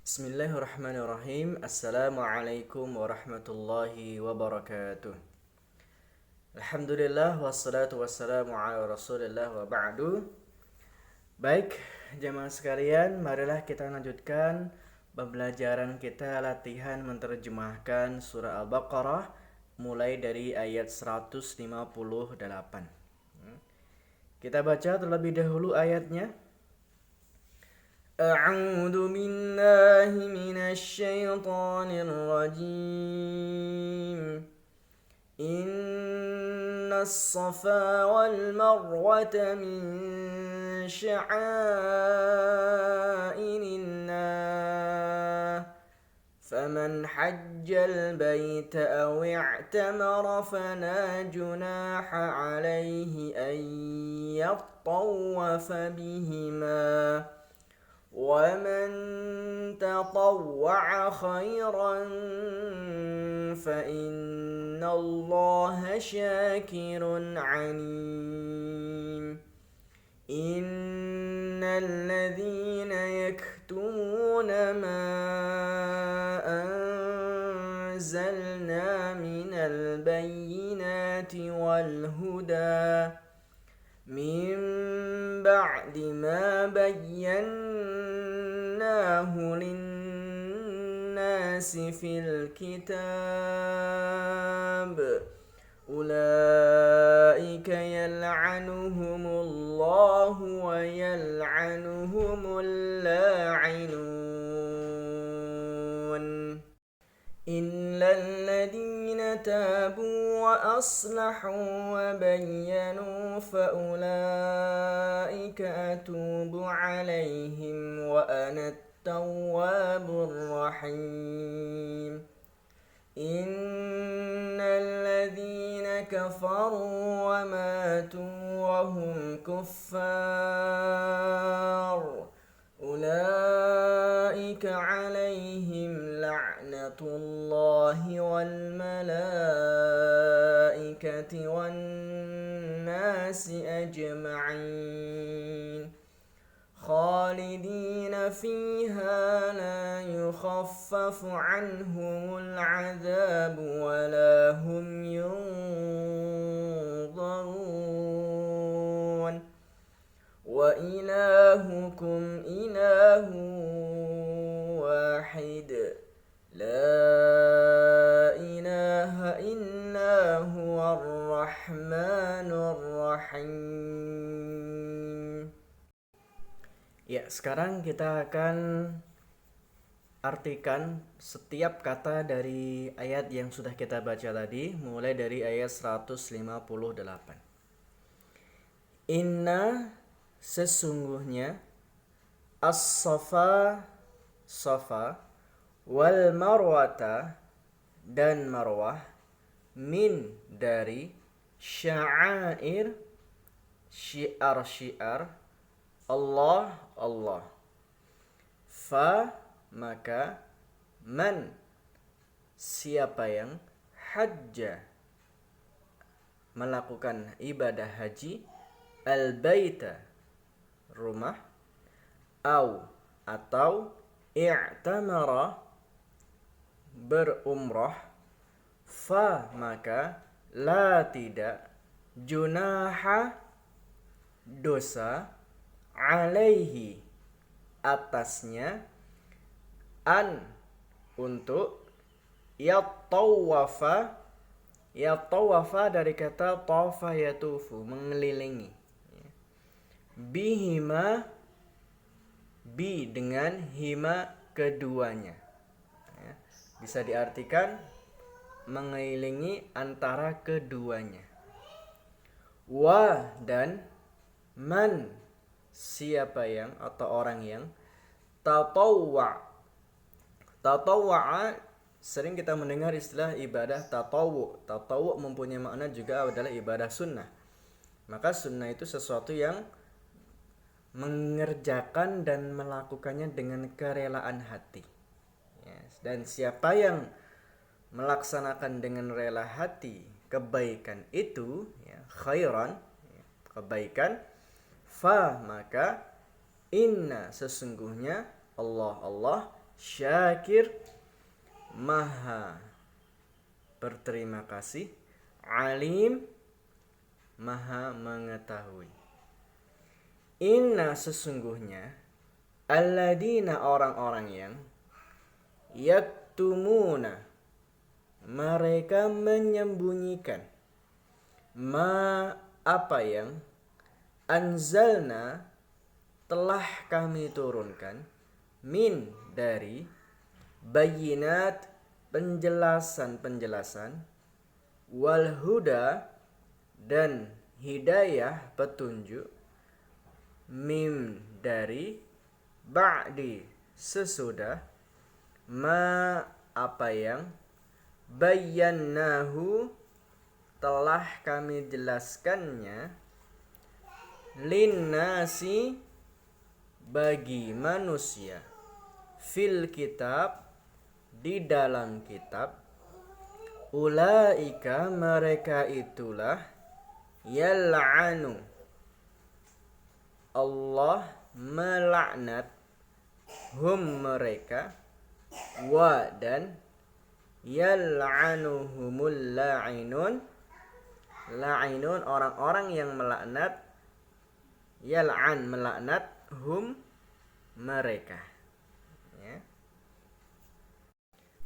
Bismillahirrahmanirrahim. Assalamualaikum warahmatullahi wabarakatuh. Alhamdulillah wassalatu wassalamu ala Rasulillah wa ba'du. Baik, jemaah sekalian, marilah kita lanjutkan pembelajaran kita latihan menerjemahkan surah Al-Baqarah mulai dari ayat 158. Kita baca terlebih dahulu ayatnya. أعوذ بالله من الشيطان الرجيم إن الصفا والمروة من شعائر الله فمن حج البيت أو اعتمر فلا جناح عليه أن يطوف بهما ومن تطوع خيرا فإن الله شاكر عليم إن الذين يكتمون ما أنزلنا من البينات والهدى من بعد ما بيناه للناس في الكتاب أولئك يلعنهم الله ويلعنهم اللاعنون إلا الذين تابوا وأصلحوا وبينوا فأولئك أتوب عليهم وأنا التواب الرحيم إن الذين كفروا وماتوا وهم كفار أولئك عليهم لعنة الله والملائكة والناس أجمعين خالدين فيها لا يخفف عنهم العذاب ولا هم ينظرون وإلهكم إله واحد لا إله إلا هو الرحمن الرحيم. Ya, sekarang kita akan artikan setiap kata dari ayat yang sudah kita baca tadi, mulai dari ayat 158. Inna, sesungguhnya, as-safa, safa, wal marwata, dan marwah, min, dari, sya'air, syiar-syiar, Allah, Allah. Fa, maka, man, siapa yang, hajja, melakukan ibadah haji, al-baita, rumah, atau i'tamara, berumrah, fa, maka, la, tidak, junaha, dosa, alaihi, atasnya, an, untuk, yatawafa dari kata tawafa yatufu, mengelilingi, bihima, bi, dengan hima, keduanya, bisa diartikan mengelilingi antara keduanya. Wa, dan man, siapa yang atau orang yang, tatawwa, sering kita mendengar istilah ibadah tatawu. Tatawu mempunyai makna juga adalah ibadah sunnah. Maka sunnah itu sesuatu yang mengerjakan dan melakukannya dengan kerelaan hati. Dan siapa yang melaksanakan dengan rela hati kebaikan itu, khairan, kebaikan, fa, maka, inna, sesungguhnya, Allah syakir, maha berterima kasih, alim, maha mengetahui. Inna sesungguhnya, alladzina orang-orang yang yaktumuna mereka menyembunyikan, ma apa yang anzalna telah kami turunkan, min dari bayinat penjelasan-penjelasan, wal huda dan hidayah petunjuk, mim dari ba'di sesudah, ma apa yang bayyannahu telah kami jelaskannya, linnasi bagi manusia, fil kitab di dalam kitab, ulaika mereka itulah, yal'anu Allah melaknat, hum mereka, wa dan yal'anuhumul la'inun, la'inun orang-orang yang melaknat, yal'an melaknat, hum mereka. Ya.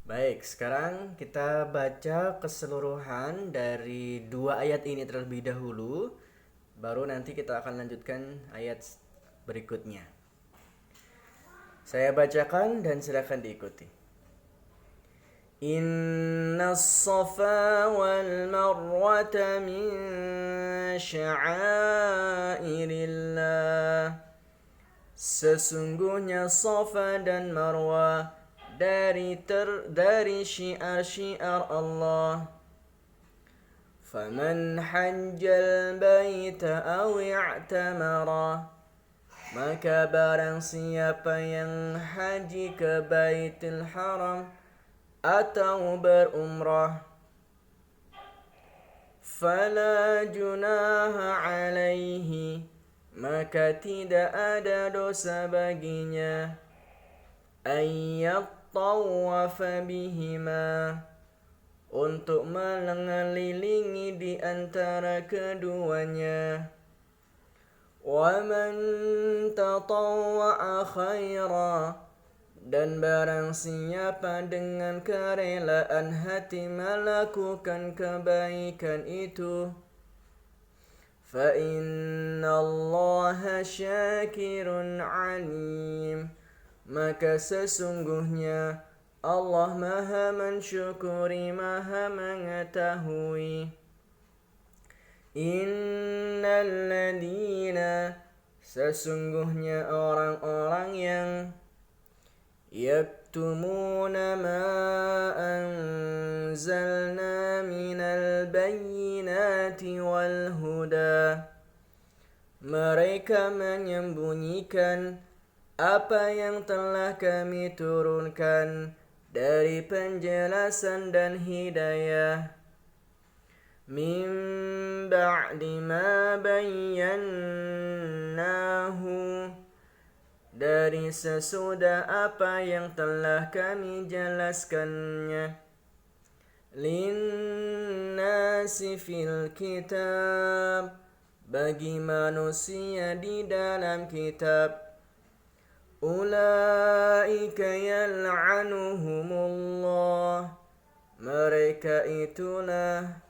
Baik, sekarang kita baca keseluruhan dari 2 ayat ini terlebih dahulu, baru nanti kita akan lanjutkan ayat berikutnya. Saya bacakan dan silakan diikuti. Inna as-safa wal marwata min sya'airillah. Sesungguhnya Safa dan Marwah dari syiar-syiar Allah. Faman hajjal baita aw i'tamara, maka barang siapa yang haji ke Baitul Haram atau berumrah, fala junaha alaihi, maka tidak ada dosa baginya, ayyattawafa bihima, untuk mengelilingi di antara keduanya. Wa man tatawwa'a khaira, dan barang siapa dengan kerelaan hati melakukan kebaikan itu, fa innallaha syakirun alim, maka sesungguhnya Allah maha mensyukuri, maha mengetahui. Innal ladina, sesungguhnya orang-orang yang yaktumuna ma anzalna minal bayyinati wal huda, mereka menyembunyikan apa yang telah kami turunkan dari penjelasan dan hidayah, min ba'di ma bayyannahu, dari sesudah apa yang telah kami jelaskannya, linnasi fil kitab, bagi manusia di dalam kitab, ulaika yal'anuhumullah, mereka itulah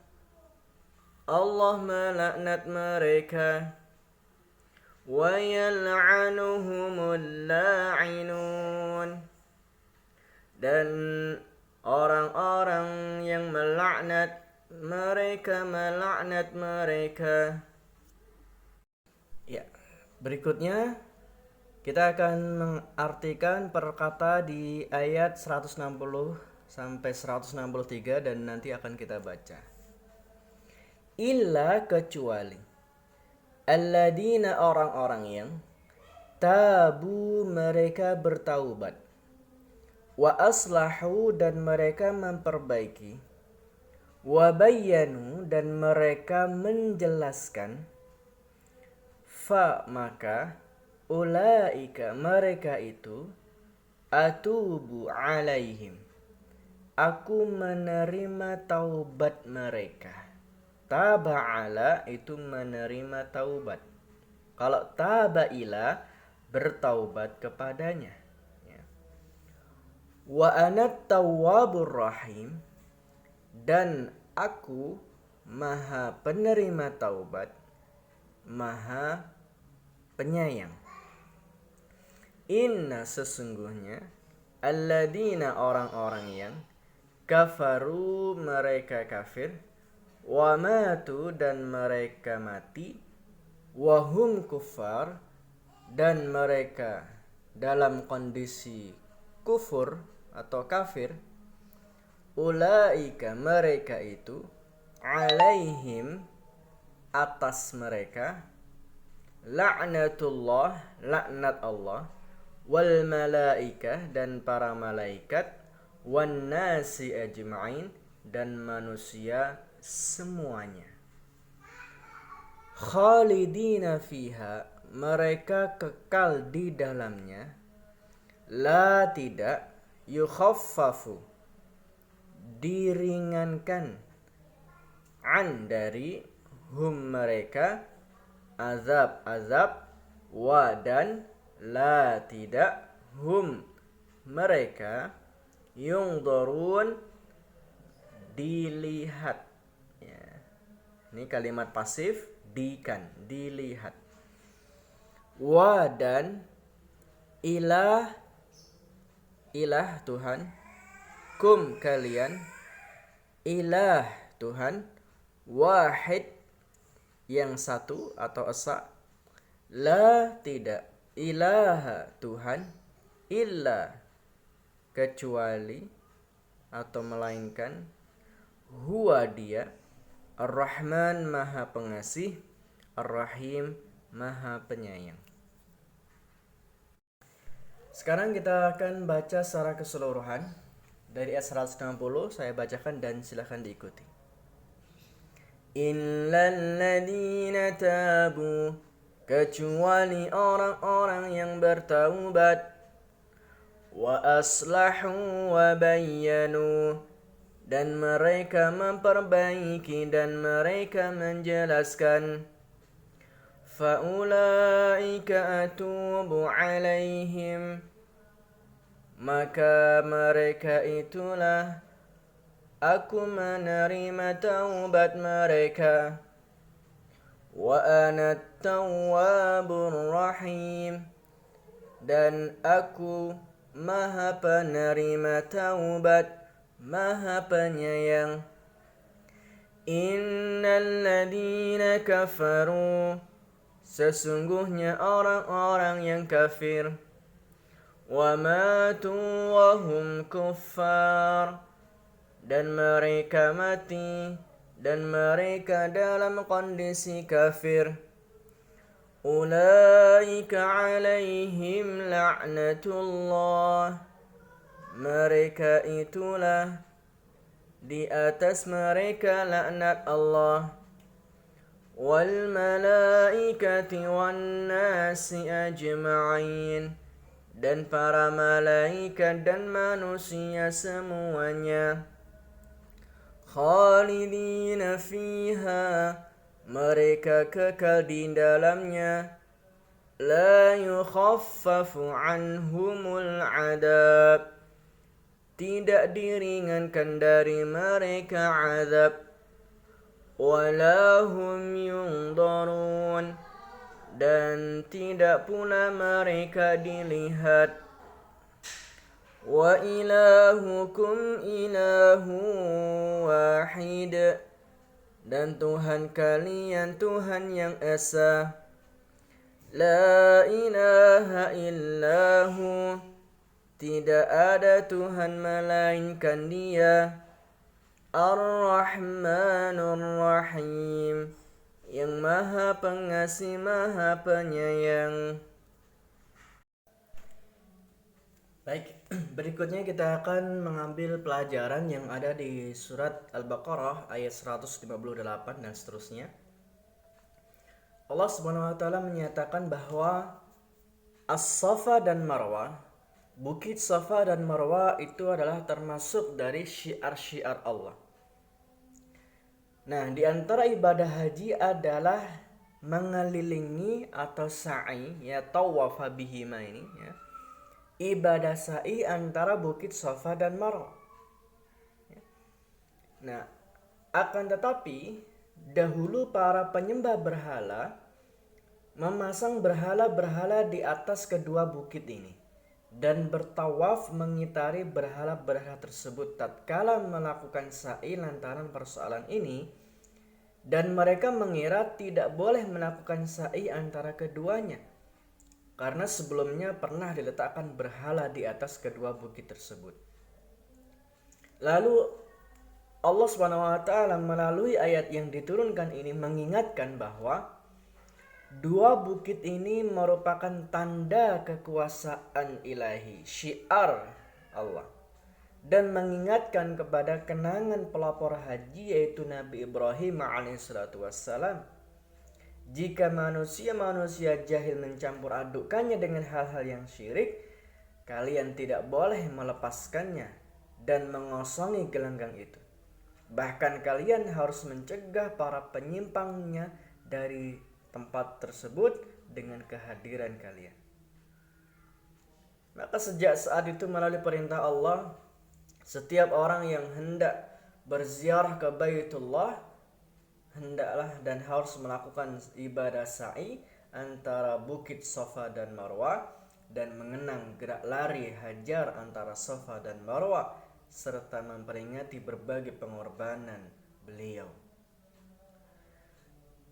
Allah melaknat mereka, wa yal'anuhumul la'inun, dan orang-orang yang melaknat mereka. Ya, berikutnya kita akan mengartikan per kata di ayat 160 sampai 163 dan nanti akan kita baca. Illa kecuali, alladzina orang-orang yang tabu mereka bertaubat, wa aslahu dan mereka memperbaiki, wa bayyanu dan mereka menjelaskan, fa maka ulaika mereka itu, atubu alaihim, aku menerima taubat mereka. Taba'ala itu menerima taubat. Kalau taba'ila bertaubat kepadanya. Ya. Wa anat tawwabur rahim, dan aku maha penerima taubat, maha penyayang. Inna sesungguhnya alladzina orang-orang yang kafaru mereka kafir, wa matu dan mereka mati, wa hum kufar dan mereka dalam kondisi kufur atau kafir, ulaika mereka itu alaihim atas mereka la'natullah laknat Allah, wal malaikah dan para malaikat, wan nasi ajma'in dan manusia semuanya. Khalidina fiha mereka kekal di dalamnya, la tidak, yukhaffafu diringankan, an dari hum mereka, azab wa dan la tidak, hum mereka, yungdorun dilihat. Ya. Ini kalimat pasif, dilihat. Wa dan ilah Tuhan, kum kalian, ilah Tuhan, wahid yang satu atau esa, la tidak, ilaha Tuhan, illa kecuali atau melainkan, huwa dia, ar-Rahman maha pengasih, ar-Rahim maha penyayang. Sekarang kita akan baca secara keseluruhan dari ayat 160, saya bacakan dan silakan diikuti. Illal ladzina tabu, kecuali orang-orang yang bertaubat, wa aslahu wa bayyanu dan mereka memperbaiki dan mereka menjelaskan, faulaika atubu alaihim maka mereka itulah aku menerima taubat mereka, wa ana tawwabur rahim dan aku maha penerima taubat, maha penyayang. Innal ladzina kafaru, sesungguhnya orang-orang yang kafir, wa matu wa hum kuffar dan mereka mati dan mereka dalam kondisi kafir, ulaika alaihim la'natullah mereka itulah di atas mereka laknat Allah, wal malaikati wan nasi ajma'in dan para malaikat dan manusia semuanya, khalidina fiha mereka kekal di dalamnya, la yukhaffafu anhumul adab tidak diringankan dari mereka azab, walahum yundarun dan tidak pula mereka dilihat, wa ilahukum ilahu wahid dan Tuhan kalian Tuhan yang esa, la ilaha illahu tidak ada Tuhan melainkan Dia, Ar-Rahmanur Rahim yang maha pengasih maha penyayang. Baik, berikutnya kita akan mengambil pelajaran yang ada di surat Al-Baqarah ayat 158 dan seterusnya. Allah Subhanahu wa taala menyatakan bahwa As-Safa dan Marwah Bukit Safa dan Marwa itu adalah termasuk dari syiar-syiar Allah. Nah, di antara ibadah haji adalah mengelilingi atau sa'i, ya tawafa bihima ini ya. Ibadah sa'i antara Bukit Safa dan Marwa. Nah, akan tetapi dahulu para penyembah berhala memasang berhala-berhala di atas kedua bukit ini dan bertawaf mengitari berhala-berhala tersebut tatkala melakukan sa'i lantaran persoalan ini, dan mereka mengira tidak boleh melakukan sa'i antara keduanya karena sebelumnya pernah diletakkan berhala di atas kedua bukit tersebut. Lalu Allah SWT melalui ayat yang diturunkan ini mengingatkan bahwa dua bukit ini merupakan tanda kekuasaan ilahi, syiar Allah, dan mengingatkan kepada kenangan pelopor haji yaitu Nabi Ibrahim alaihissalam. Jika manusia-manusia jahil mencampur adukannya dengan hal-hal yang syirik, kalian tidak boleh melepaskannya dan mengosongi gelanggang itu. Bahkan kalian harus mencegah para penyimpangnya dari tempat tersebut dengan kehadiran kalian. Maka sejak saat itu melalui perintah Allah, setiap orang yang hendak berziarah ke Baitullah hendaklah dan harus melakukan ibadah sa'i antara Bukit Safa dan Marwa dan mengenang gerak lari hajar antara Safa dan Marwa serta memperingati berbagai pengorbanan beliau.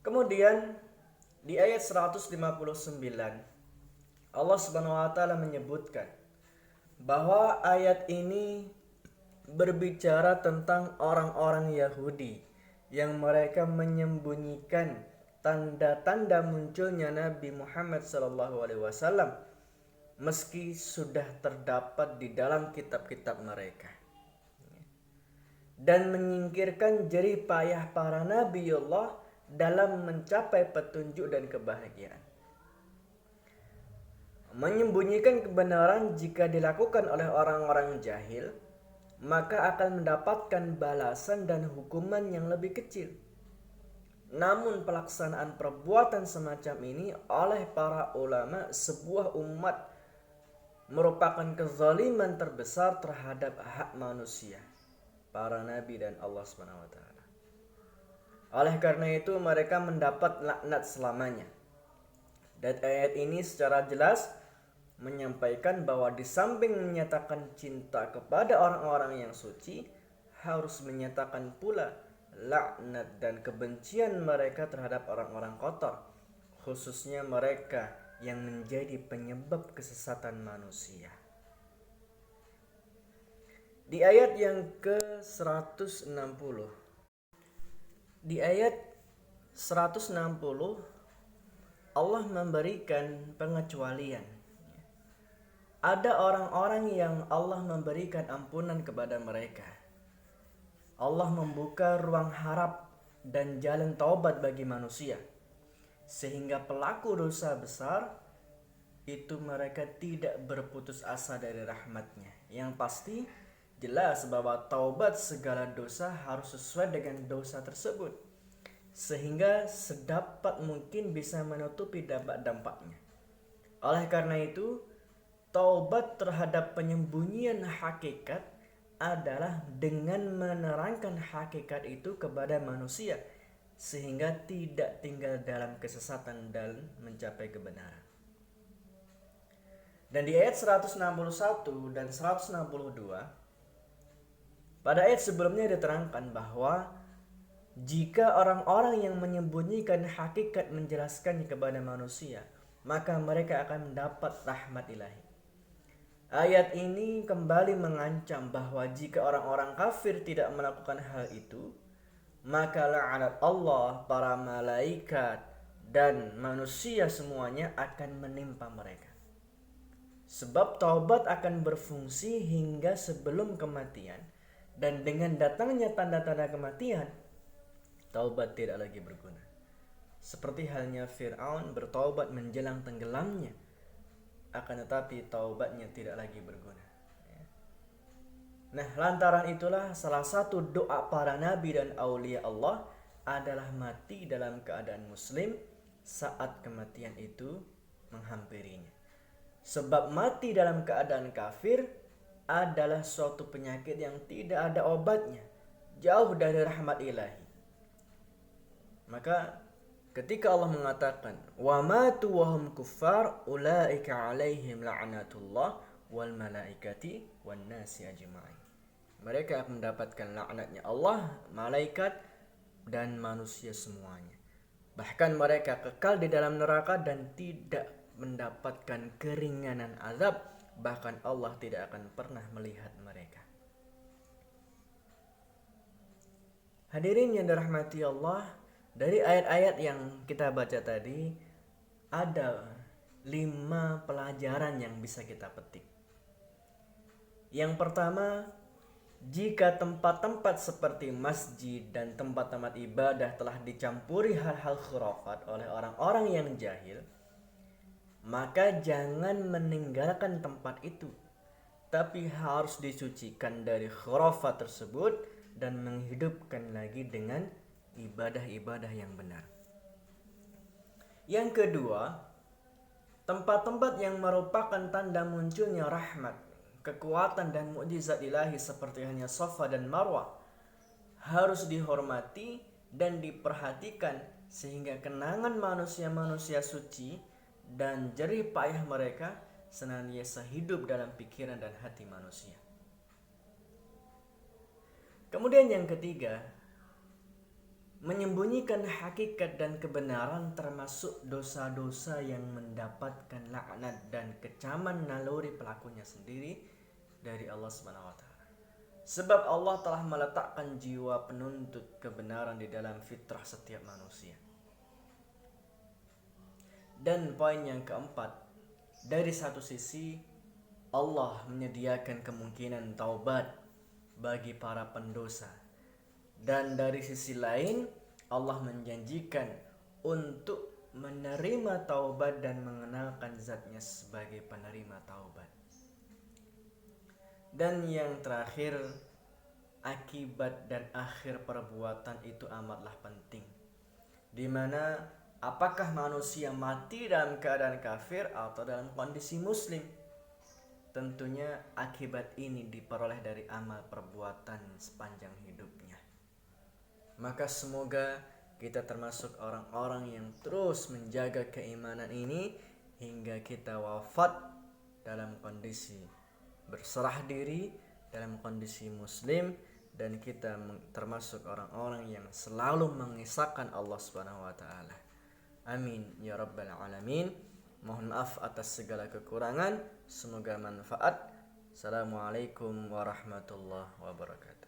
Kemudian di ayat 159 Allah Subhanahu wa taala menyebutkan bahwa ayat ini berbicara tentang orang-orang Yahudi yang mereka menyembunyikan tanda-tanda munculnya Nabi Muhammad SAW meski sudah terdapat di dalam kitab-kitab mereka, dan menyingkirkan jerih payah para nabiullah dalam mencapai petunjuk dan kebahagiaan. Menyembunyikan kebenaran jika dilakukan oleh orang-orang jahil, maka akan mendapatkan balasan dan hukuman yang lebih kecil. Namun pelaksanaan perbuatan semacam ini oleh para ulama sebuah umat merupakan kezaliman terbesar terhadap hak manusia, para nabi dan Allah SWT. Oleh karena itu mereka mendapat laknat selamanya. Dan ayat ini secara jelas menyampaikan bahwa di samping menyatakan cinta kepada orang-orang yang suci, harus menyatakan pula laknat dan kebencian mereka terhadap orang-orang kotor, khususnya mereka yang menjadi penyebab kesesatan manusia. Di ayat yang ke-160, di ayat 160 Allah memberikan pengecualian. Ada orang-orang yang Allah memberikan ampunan kepada mereka. Allah membuka ruang harap dan jalan taubat bagi manusia, sehingga pelaku dosa besar itu mereka tidak berputus asa dari rahmatnya. Yang pasti jelas bahwa taubat segala dosa harus sesuai dengan dosa tersebut, sehingga sedapat mungkin bisa menutupi dampak-dampaknya. Oleh karena itu, taubat terhadap penyembunyian hakikat adalah dengan menerangkan hakikat itu kepada manusia, sehingga tidak tinggal dalam kesesatan dan mencapai kebenaran. Dan di ayat 161 dan 162, pada ayat sebelumnya diterangkan bahwa jika orang-orang yang menyembunyikan hakikat menjelaskannya kepada manusia, maka mereka akan mendapat rahmat ilahi. Ayat ini kembali mengancam bahwa jika orang-orang kafir tidak melakukan hal itu, maka laknat Allah, para malaikat, dan manusia semuanya akan menimpa mereka. Sebab taubat akan berfungsi hingga sebelum kematian, dan dengan datangnya tanda-tanda kematian, taubat tidak lagi berguna. Seperti halnya Fir'aun bertaubat menjelang tenggelamnya, akan tetapi taubatnya tidak lagi berguna. Nah, lantaran itulah salah satu doa para nabi dan aulia Allah adalah mati dalam keadaan muslim saat kematian itu menghampirinya. Sebab mati dalam keadaan kafir adalah suatu penyakit yang tidak ada obatnya, jauh dari rahmat ilahi. Maka ketika Allah mengatakan wa matu wa hum kuffar ulaika alaihim la'natullah wal malaikati wan nasi ajma'in. Mereka akan mendapatkan laknatnya Allah, malaikat dan manusia semuanya. Bahkan mereka kekal di dalam neraka dan tidak mendapatkan keringanan azab, bahkan Allah tidak akan pernah melihat mereka. Hadirin yang dirahmati Allah, dari ayat-ayat yang kita baca tadi ada 5 pelajaran yang bisa kita petik. Yang pertama, jika tempat-tempat seperti masjid dan tempat-tempat ibadah telah dicampuri hal-hal khurafat oleh orang-orang yang jahil, maka jangan meninggalkan tempat itu, tapi harus disucikan dari khurafat tersebut dan menghidupkan lagi dengan ibadah-ibadah yang benar. Yang kedua, tempat-tempat yang merupakan tanda munculnya rahmat, kekuatan dan mukjizat ilahi seperti hanya Safa dan Marwah harus dihormati dan diperhatikan sehingga kenangan manusia-manusia suci dan jerih payah mereka senantiasa hidup dalam pikiran dan hati manusia. Kemudian yang ketiga, menyembunyikan hakikat dan kebenaran termasuk dosa-dosa yang mendapatkan laknat dan kecaman naluri pelakunya sendiri dari Allah Subhanahu wa taala. Sebab Allah telah meletakkan jiwa penuntut kebenaran di dalam fitrah setiap manusia. Dan poin yang keempat, dari satu sisi Allah menyediakan kemungkinan taubat bagi para pendosa, dan dari sisi lain Allah menjanjikan untuk menerima taubat dan mengenalkan zatnya sebagai penerima taubat. Dan yang terakhir, akibat dan akhir perbuatan itu amatlah penting, di mana apakah manusia mati dalam keadaan kafir atau dalam kondisi muslim? Tentunya akibat ini diperoleh dari amal perbuatan sepanjang hidupnya. Maka semoga kita termasuk orang-orang yang terus menjaga keimanan ini hingga kita wafat dalam kondisi berserah diri, dalam kondisi muslim, dan kita termasuk orang-orang yang selalu mengisahkan Allah Subhanahu wa taala. Amin ya rabbal alamin. Mohon maaf atas segala kekurangan, semoga manfaat. Assalamualaikum warahmatullahi wabarakatuh.